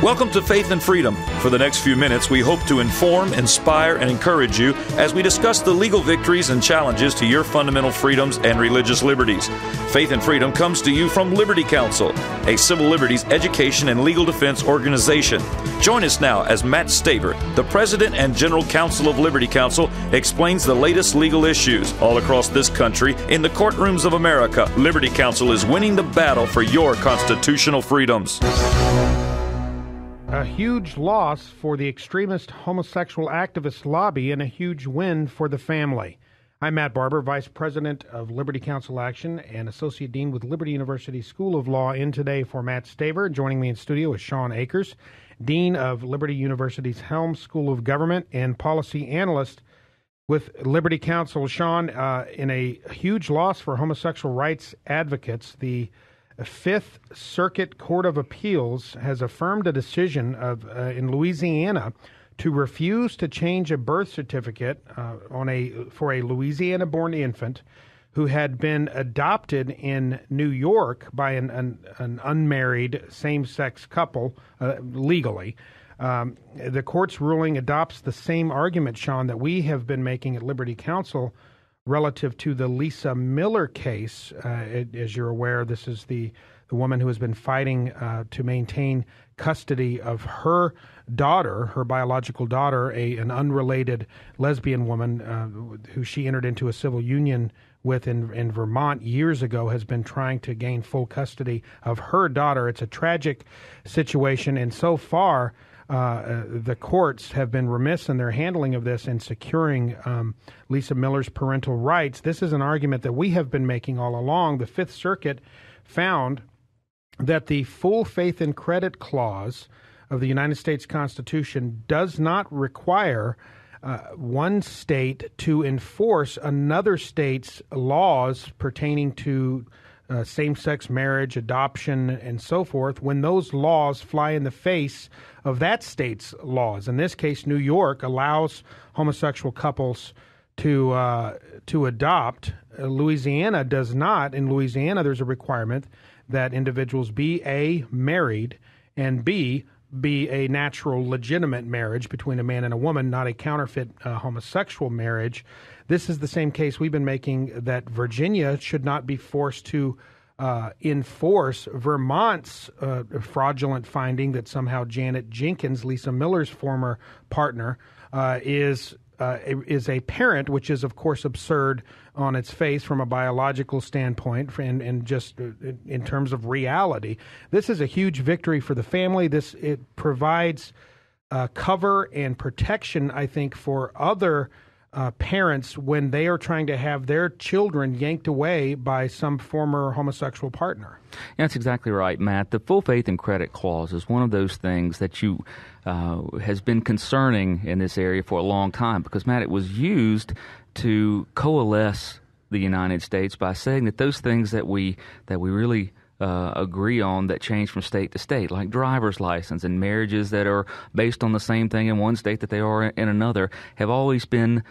Welcome to Faith and Freedom. For the next few minutes, we hope to inform, inspire, and encourage you as we discuss the legal victories and challenges to your fundamental freedoms and religious liberties. Faith and Freedom comes to you from Liberty Counsel, a civil liberties education and legal defense organization. Join us now as Matt Staver, the President and General Counsel of Liberty Counsel, explains the latest legal issues all across this country in the courtrooms of America. Liberty Counsel is winning the battle for your constitutional freedoms. A huge loss for the extremist homosexual activist lobby and a huge win for the family. I'm Matt Barber, Vice President of Liberty Counsel Action and Associate Dean with Liberty University School of Law. In today for Matt Staver. Joining me in studio is Shawn Akers, Dean of Liberty University's Helms School of Government and Policy Analyst with Liberty Counsel. Shawn, in a huge loss for homosexual rights advocates, the Fifth Circuit Court of Appeals has affirmed a decision in Louisiana to refuse to change a birth certificate for a Louisiana-born infant who had been adopted in New York by an unmarried same-sex couple legally. The court's ruling adopts the same argument, Shawn, that we have been making at Liberty Counsel relative to the Lisa Miller case. As you're aware, this is the woman who has been fighting to maintain custody of her daughter, her biological daughter, an unrelated lesbian woman who she entered into a civil union with in Vermont years ago, has been trying to gain full custody of her daughter. It's a tragic situation, and so far the courts have been remiss in their handling of this and securing Lisa Miller's parental rights. This is an argument that we have been making all along. The Fifth Circuit found that the full faith and credit clause of the United States Constitution does not require one state to enforce another state's laws pertaining to same-sex marriage, adoption, and so forth, when those laws fly in the face of that state's laws. In this case, New York allows homosexual couples to adopt. Louisiana does not. In Louisiana, there's a requirement that individuals be A, married, and B, be a natural, legitimate marriage between a man and a woman, not a counterfeit homosexual marriage. This is the same case we've been making, that Virginia should not be forced to enforce Vermont's fraudulent finding that somehow Janet Jenkins, Lisa Miller's former partner, is a parent, which is, of course, absurd on its face from a biological standpoint and just in terms of reality. This is a huge victory for the family. It provides cover and protection, I think, for other parents when they are trying to have their children yanked away by some former homosexual partner. That's exactly right, Matt. The full faith and credit clause is one of those things that has been concerning in this area for a long time because, Matt, it was used to coalesce the United States by saying that those things that we really agree on that change from state to state, like driver's license and marriages that are based on the same thing in one state that they are in another, have always been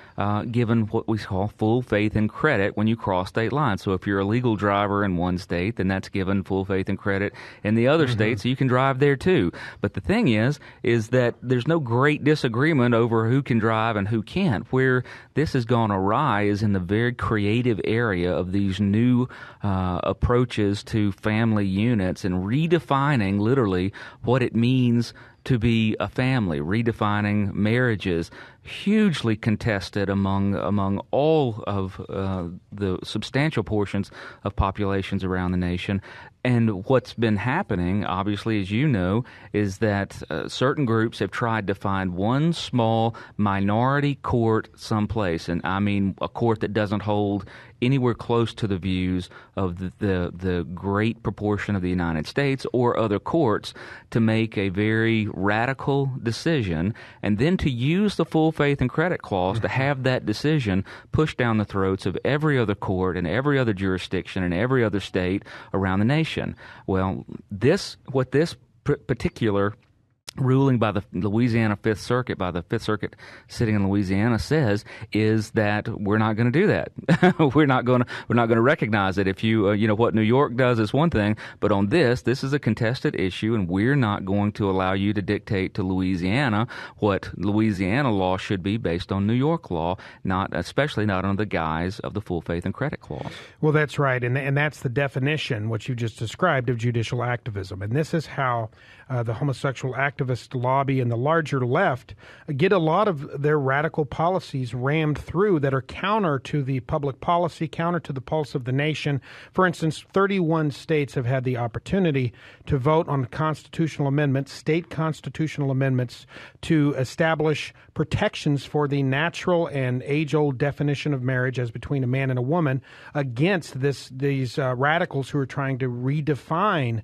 given what we call full faith and credit when you cross state lines. So if you're a legal driver in one state, then that's given full faith and credit in the other state, so you can drive there too. But the thing is that there's no great disagreement over who can drive and who can't. Where this has gone awry is in the very creative area of these new approaches to family units and redefining literally what it means to be a family, redefining marriages, hugely contested among all of the substantial portions of populations around the nation. And what's been happening, obviously, as you know, is that certain groups have tried to find one small minority court someplace, and I mean a court that doesn't hold anywhere close to the views of the great proportion of the United States or other courts, to make a very radical decision and then to use the full faith and credit clause to have that decision pushed down the throats of every other court and every other jurisdiction and every other state around the nation. Well, what this particular ruling by the Louisiana Fifth Circuit, by the Fifth Circuit sitting in Louisiana, says is that we're not going to do that. we're not going to recognize it. If you what New York does is one thing, but on this is a contested issue, and we're not going to allow you to dictate to Louisiana what Louisiana law should be based on New York law, especially not under the guise of the full faith and credit clause. Well, that's right, and that's the definition, what you just described, of judicial activism, and this is how the homosexual activist lobby and the larger left get a lot of their radical policies rammed through that are counter to the public policy, counter to the pulse of the nation. For instance, 31 states have had the opportunity to vote on constitutional amendments, state constitutional amendments, to establish protections for the natural and age-old definition of marriage as between a man and a woman against these radicals who are trying to redefine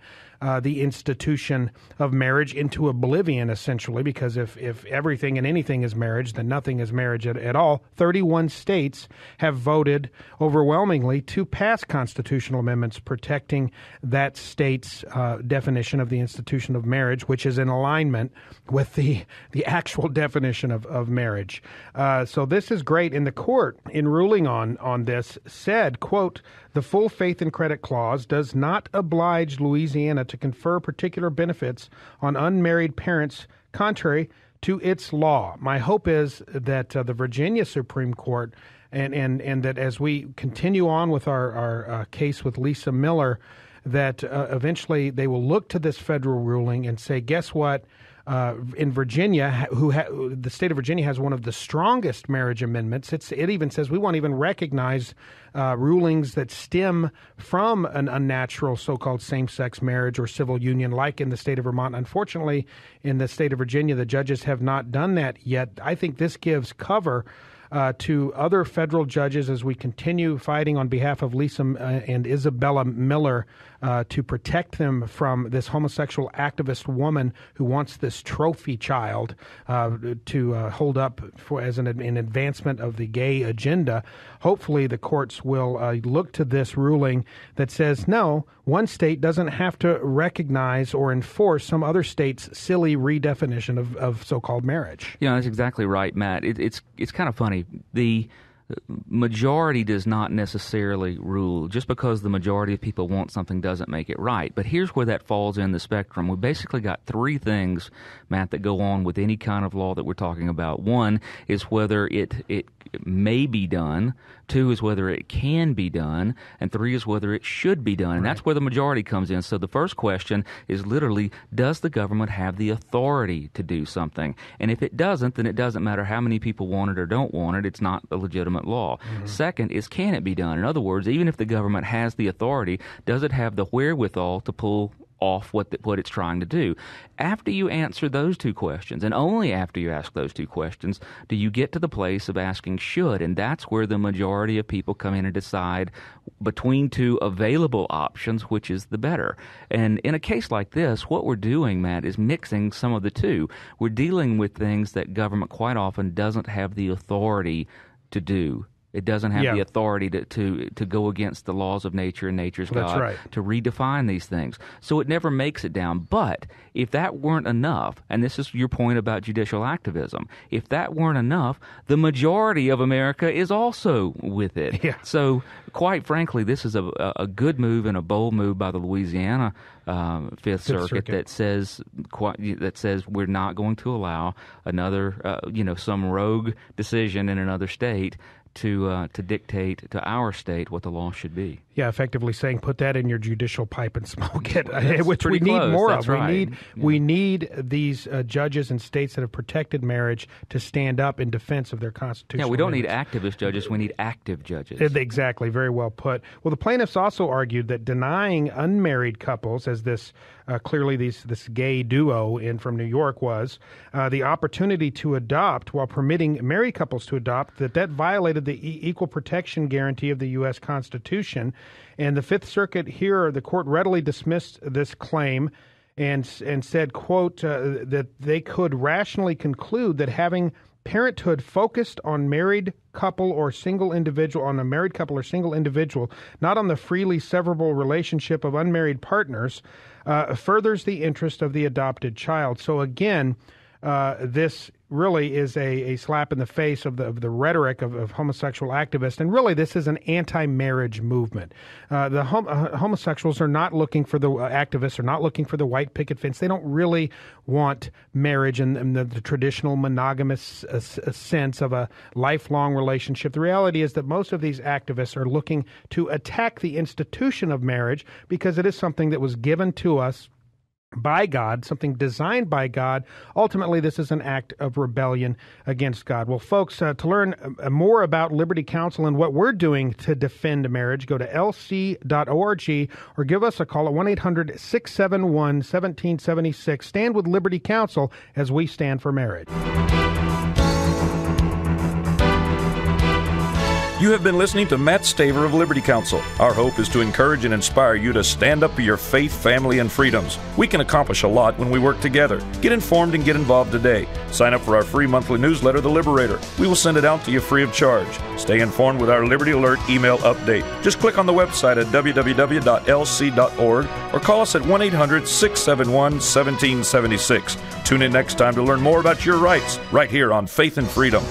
the institution of marriage into oblivion, essentially, because if everything and anything is marriage, then nothing is marriage at all. 31 states have voted overwhelmingly to pass constitutional amendments protecting that state's definition of the institution of marriage, which is in alignment with the actual definition of marriage. So this is great. And the court, in ruling on this, said, quote, "The full faith and credit clause does not oblige Louisiana to confer particular benefits on unmarried parents contrary to its law." My hope is that the Virginia Supreme Court and that as we continue on with our case with Lisa Miller, that eventually they will look to this federal ruling and say, guess what? In Virginia, the state of Virginia has one of the strongest marriage amendments. It even says we won't even recognize rulings that stem from an unnatural so-called same-sex marriage or civil union, like in the state of Vermont. Unfortunately, in the state of Virginia, the judges have not done that yet. I think this gives cover to other federal judges as we continue fighting on behalf of Lisa and Isabella Miller to protect them from this homosexual activist woman who wants this trophy child to hold up as an advancement of the gay agenda. Hopefully the courts will look to this ruling that says, no, one state doesn't have to recognize or enforce some other state's silly redefinition of so-called marriage. Yeah, that's exactly right, Matt. It's kind of funny. The majority does not necessarily rule. Just because the majority of people want something doesn't make it right. But here's where that falls in the spectrum. We basically got three things, Matt, that go on with any kind of law that we're talking about. One is whether it may be done. Two is whether it can be done. And three is whether it should be done. And that's where the majority comes in. So the first question is literally, does the government have the authority to do something? And if it doesn't, then it doesn't matter how many people want it or don't want it. It's not a legitimate law. Mm-hmm. Second is, can it be done? In other words, even if the government has the authority, does it have the wherewithal to pull off what it's trying to do? After you answer those two questions, and only after you ask those two questions, do you get to the place of asking should, and that's where the majority of people come in and decide between two available options, which is the better. And in a case like this, what we're doing, Matt, is mixing some of the two. We're dealing with things that government quite often doesn't have the authority to do. It doesn't have the authority to go against the laws of nature and nature's God, to redefine these things. So it never makes it down. But if that weren't enough, and this is your point about judicial activism, if that weren't enough, the majority of America is also with it. Yeah. So quite frankly, this is a good move and a bold move by the Louisiana Fifth Circuit that says we're not going to allow another, some rogue decision in another state to dictate to our state what the law should be. Yeah, effectively saying put that in your judicial pipe and smoke it, which we need more of. We need these judges in states that have protected marriage to stand up in defense of their constitutional Yeah, we don't limits. need activist judges. We need active judges. Exactly. Very well put. Well, the plaintiffs also argued that denying unmarried couples, as this clearly this gay duo from New York was, the opportunity to adopt while permitting married couples to adopt, that violated the equal protection guarantee of the U.S. Constitution. And the Fifth Circuit here, the court readily dismissed this claim and said, quote, that they could rationally conclude that having parenthood focused on married couple or single individual, on a married couple or single individual, not on the freely severable relationship of unmarried partners, furthers the interest of the adopted child. So again, this really is a slap in the face of the rhetoric of homosexual activists, and really this is an anti-marriage movement. The homosexuals are not looking for the activists are not looking for the white picket fence. They don't really want marriage in the traditional monogamous sense of a lifelong relationship. The reality is that most of these activists are looking to attack the institution of marriage because it is something that was given to us by God, something designed by God. Ultimately, this is an act of rebellion against God. Well, folks, to learn more about Liberty Counsel and what we're doing to defend marriage, go to lc.org or give us a call at 1-800-671-1776. Stand with Liberty Counsel as we stand for marriage. You have been listening to Matt Staver of Liberty Counsel. Our hope is to encourage and inspire you to stand up for your faith, family, and freedoms. We can accomplish a lot when we work together. Get informed and get involved today. Sign up for our free monthly newsletter, The Liberator. We will send it out to you free of charge. Stay informed with our Liberty Alert email update. Just click on the website at www.lc.org or call us at 1-800-671-1776. Tune in next time to learn more about your rights right here on Faith and Freedom.